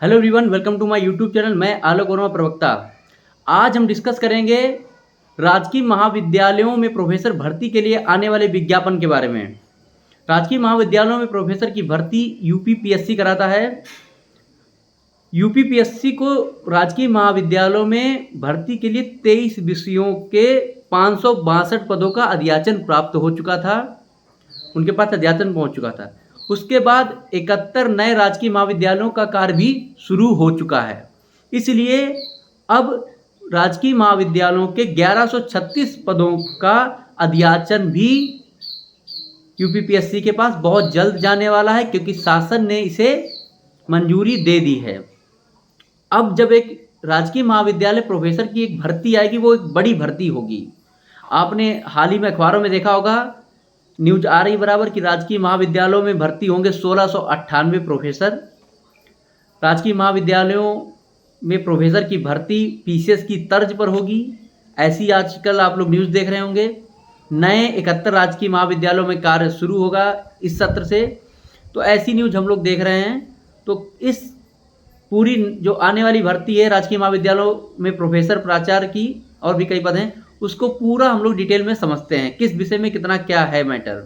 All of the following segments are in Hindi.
Hello everyone, welcome to my YouTube channel. मैं आलोक वर्मा प्रवक्ता। आज हम डिस्कस करेंगे राजकीय महाविद्यालयों में प्रोफेसर भर्ती के लिए आने वाले विज्ञापन के बारे में। राजकीय महाविद्यालयों में प्रोफेसर की भर्ती यूपीपीएससी कराता है। यूपीपीएससी को राजकीय महाविद्यालयों में भर्ती के लिए 23 विषयों के 562 पदों का अध्याचन प्राप्त हो चुका था। उनके पास अध्याचन पहुंच चुका था। उसके बाद 71 नए राजकीय महाविद्यालयों का कार्य भी शुरू हो चुका है। इसलिए अब राजकीय महाविद्यालयों के 1136 पदों का अध्याचन भी यूपीपीएससी के पास बहुत जल्द जाने वाला है, क्योंकि शासन ने इसे मंजूरी दे दी है। अब जब एक राजकीय महाविद्यालय प्रोफेसर की एक भर्ती आएगी, वो एक बड़ी भर्ती होगी। आपने हाल ही में अखबारों में देखा होगा, न्यूज आ रही बराबर कि राजकीय महाविद्यालयों में भर्ती होंगे 1698 प्रोफेसर। राजकीय महाविद्यालयों में प्रोफेसर की भर्ती पीसीएस की तर्ज पर होगी। ऐसी आजकल आप लोग न्यूज़ देख रहे होंगे। नए 71 राजकीय महाविद्यालयों में कार्य शुरू होगा इस सत्र से। तो ऐसी न्यूज़ हम लोग देख रहे हैं। तो इस पूरी जो आने वाली भर्ती है राजकीय महाविद्यालयों में प्रोफेसर प्राचार्य की, और भी कई पद हैं, उसको पूरा हम लोग डिटेल में समझते हैं, किस विषय में कितना क्या है मैटर।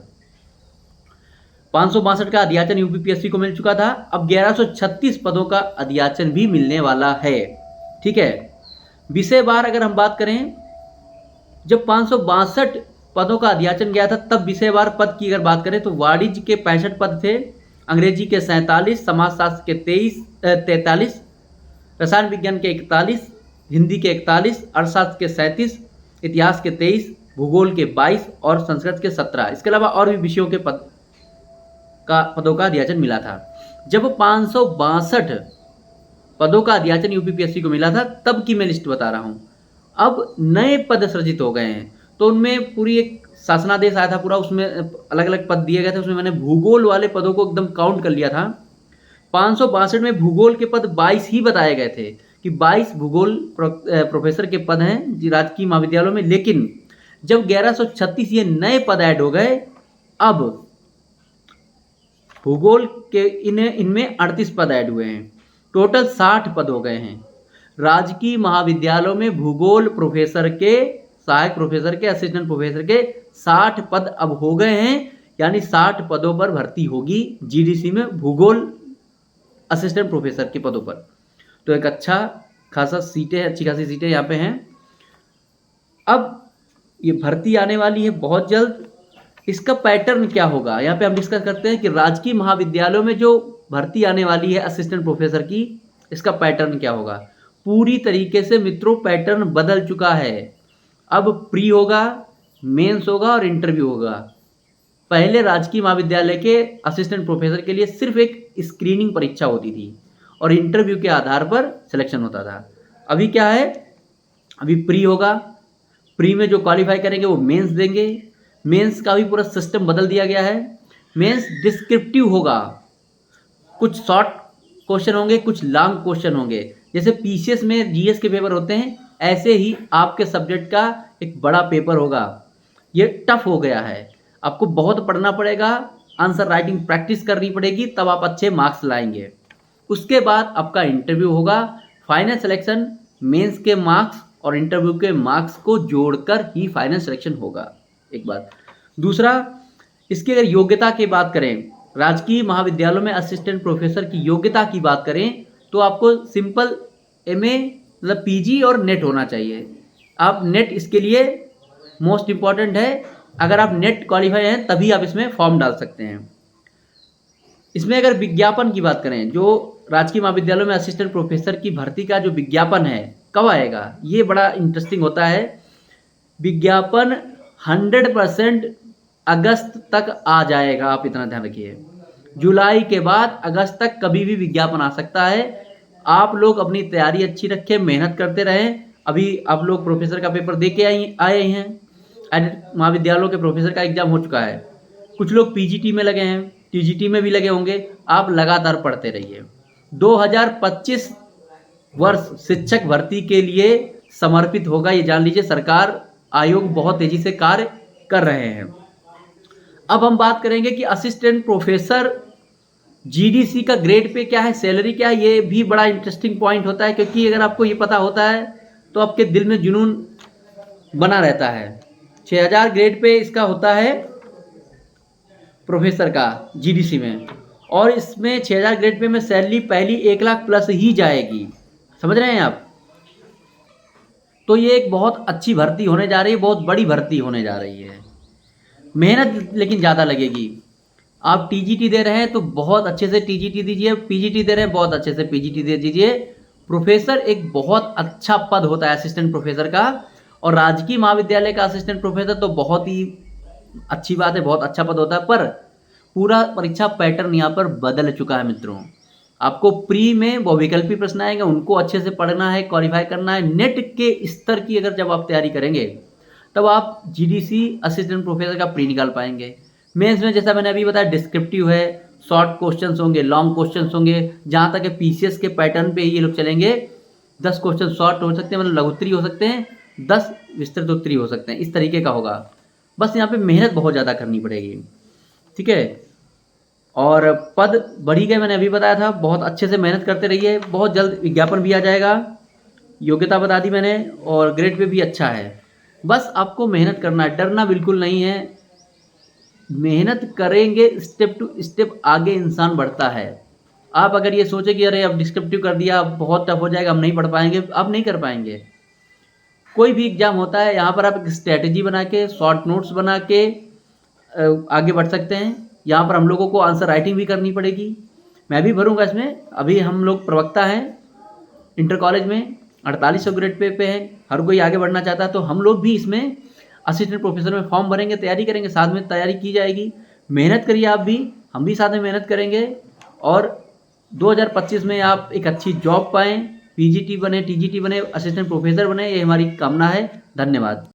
562 का अध्याचन यूपीपीएससी को मिल चुका था। अब 1136 पदों का अध्याचन भी मिलने वाला है। ठीक है। विषय वार अगर हम बात करें, जब 562 पदों का अध्याचन गया था, तब विषय वार पद की अगर बात करें तो वाणिज्य के 65 पद थे, अंग्रेजी के 47, समाजशास्त्र के 43, रसायन विज्ञान के 41, हिंदी के 41, अर्थशास्त्र के 37, इतिहास के 23, भूगोल के 22 और संस्कृत के 17। इसके अलावा और भी विषयों के पदों का अध्याचन मिला था। जब 562 पदों का अध्याचन यूपीपीएससी को मिला था, तब की मैं लिस्ट बता रहा हूं। अब नए पद सृजित हो गए हैं, तो उनमें पूरी एक शासनादेश आया था पूरा, उसमें अलग अलग पद दिए गए थे। उसमें मैंने भूगोल वाले पदों को एकदम काउंट कर लिया था। 562 में भूगोल के पद 22 ही बताए गए थे कि 22 भूगोल प्रोफेसर के पद हैं राजकीय महाविद्यालयों में। लेकिन जब 1136 ये नए पद ऐड हो गए, अब भूगोल के इनमें 38 पद ऐड हुए हैं। टोटल 60 पद हो गए हैं। राजकीय महाविद्यालयों में भूगोल प्रोफेसर के, सहायक प्रोफेसर के, असिस्टेंट प्रोफेसर के 60 पद अब हो गए हैं। यानी 60 पदों पर भर्ती होगी जीडीसी में भूगोल असिस्टेंट प्रोफेसर के पदों पर। तो एक अच्छी खासी सीटें यहाँ पे हैं। अब ये भर्ती आने वाली है बहुत जल्द। इसका पैटर्न क्या होगा, यहाँ पे हम डिस्कस करते हैं कि राजकीय महाविद्यालयों में जो भर्ती आने वाली है असिस्टेंट प्रोफेसर की, इसका पैटर्न क्या होगा। पूरी तरीके से मित्रों पैटर्न बदल चुका है। अब प्री होगा, मेंस होगा और इंटरव्यू होगा। पहले राजकीय महाविद्यालय के असिस्टेंट प्रोफेसर के लिए सिर्फ एक स्क्रीनिंग परीक्षा होती थी और इंटरव्यू के आधार पर सिलेक्शन होता था। अभी क्या है, अभी प्री होगा। प्री में जो क्वालिफाई करेंगे वो मेंस देंगे। मेंस का भी पूरा सिस्टम बदल दिया गया है। मेंस डिस्क्रिप्टिव होगा, कुछ शॉर्ट क्वेश्चन होंगे, कुछ लॉन्ग क्वेश्चन होंगे। जैसे पीसीएस में जीएस के पेपर होते हैं, ऐसे ही आपके सब्जेक्ट का एक बड़ा पेपर होगा। ये टफ हो गया है, आपको बहुत पढ़ना पड़ेगा, आंसर राइटिंग प्रैक्टिस करनी पड़ेगी, तब आप अच्छे मार्क्स लाएंगे। उसके बाद आपका इंटरव्यू होगा। फाइनल सिलेक्शन मेंस के मार्क्स और इंटरव्यू के मार्क्स को जोड़कर ही फाइनल सिलेक्शन होगा। एक बात। दूसरा, इसकी अगर योग्यता की बात करें, राजकीय महाविद्यालयों में असिस्टेंट प्रोफेसर की योग्यता की बात करें, तो आपको सिंपल एमए मतलब पीजी और नेट होना चाहिए। आप नेट इसके लिए मोस्ट इम्पॉर्टेंट है। अगर आप नेट क्वालिफाई हैं तभी आप इसमें फॉर्म डाल सकते हैं। इसमें अगर विज्ञापन की बात करें, जो राजकीय महाविद्यालयों में असिस्टेंट प्रोफेसर की भर्ती का जो विज्ञापन है कब आएगा, ये बड़ा इंटरेस्टिंग होता है। विज्ञापन 100% अगस्त तक आ जाएगा, आप इतना ध्यान रखिए। जुलाई के बाद अगस्त तक कभी भी विज्ञापन आ सकता है। आप लोग अपनी तैयारी अच्छी रखें, मेहनत करते रहें। अभी आप लोग प्रोफेसर का पेपर दे के आए हैं। महाविद्यालयों के प्रोफेसर का एग्जाम हो चुका है। कुछ लोग पीजीटी में लगे हैं, टीजीटी में भी लगे होंगे। आप लगातार पढ़ते रहिए। 2025 वर्ष शिक्षक भर्ती के लिए समर्पित होगा, ये जान लीजिए। सरकार आयोग बहुत तेजी से कार्य कर रहे हैं। अब हम बात करेंगे कि असिस्टेंट प्रोफेसर जीडीसी का ग्रेड पे क्या है, सैलरी क्या है, ये भी बड़ा इंटरेस्टिंग पॉइंट होता है, क्योंकि अगर आपको ये पता होता है तो आपके दिल में जुनून बना रहता है। 6000 ग्रेड पे इसका होता है प्रोफेसर का जीडीसी में, और इसमें 6000 ग्रेड पे में सैलरी पहली 1 लाख प्लस ही जाएगी। समझ रहे हैं आप? तो ये एक बहुत अच्छी भर्ती होने जा रही है, बहुत बड़ी भर्ती होने जा रही है। मेहनत लेकिन ज़्यादा लगेगी। आप टीजीटी दे रहे हैं तो बहुत अच्छे से टीजीटी दीजिए, पीजीटी दे रहे हैं बहुत अच्छे से पीजीटी दे दीजिए। प्रोफेसर एक बहुत अच्छा पद होता है असिस्टेंट प्रोफेसर का, और राजकीय महाविद्यालय का असिस्टेंट प्रोफेसर तो बहुत ही अच्छी बात है, बहुत अच्छा पद होता है। पर पूरा परीक्षा पैटर्न यहाँ पर बदल चुका है मित्रों। आपको प्री में वो विकल्पी प्रश्न आएंगे, उनको अच्छे से पढ़ना है, क्वालिफाई करना है। नेट के स्तर की अगर जब आप तैयारी करेंगे तब आप जीडीसी असिस्टेंट प्रोफेसर का प्री निकाल पाएंगे। मेंस में जैसा मैंने अभी बताया डिस्क्रिप्टिव है, शॉर्ट क्वेश्चंस होंगे, लॉन्ग क्वेश्चंस होंगे। जहाँ तक पीसीएस के पैटर्न पे ही ये लोग चलेंगे, 10 क्वेश्चन शॉर्ट हो सकते हैं, मतलब लघुत्तरी हो सकते हैं, 10 विस्तृत उत्तरी हो सकते हैं, इस तरीके का होगा। बस यहाँ पे मेहनत बहुत ज़्यादा करनी पड़ेगी, ठीक है। और पद बढ़ी गए, मैंने अभी बताया था, बहुत अच्छे से मेहनत करते रहिए। बहुत जल्द विज्ञापन भी आ जाएगा, योग्यता बता दी मैंने, और ग्रेड पे भी अच्छा है। बस आपको मेहनत करना है, डरना बिल्कुल नहीं है। मेहनत करेंगे, स्टेप टू स्टेप आगे इंसान बढ़ता है। आप अगर ये सोचे कि अरे अब डिस्क्रिप्टिव कर दिया, अब बहुत टफ हो जाएगा, हम नहीं पढ़ पाएंगे, आप नहीं कर पाएंगे। कोई भी एग्जाम होता है, यहाँ पर आप एक स्ट्रैटेजी बना के, शॉर्ट नोट्स बना के आगे बढ़ सकते हैं। यहाँ पर हम लोगों को आंसर राइटिंग भी करनी पड़ेगी, मैं भी भरूंगा इसमें। अभी हम लोग प्रवक्ता हैं इंटर कॉलेज में, 4800 ग्रेड पे हैं, हर कोई आगे बढ़ना चाहता है, तो हम लोग भी इसमें असिस्टेंट प्रोफेसर में फॉर्म भरेंगे, तैयारी करेंगे, साथ में तैयारी की जाएगी। मेहनत करिए आप भी, हम भी साथ में मेहनत करेंगे, और 2025 में आप एक अच्छी जॉब पाएँ, पीजीटी बने, टीजीटी बने, असिस्टेंट प्रोफेसर बने, ये हमारी कामना है। धन्यवाद।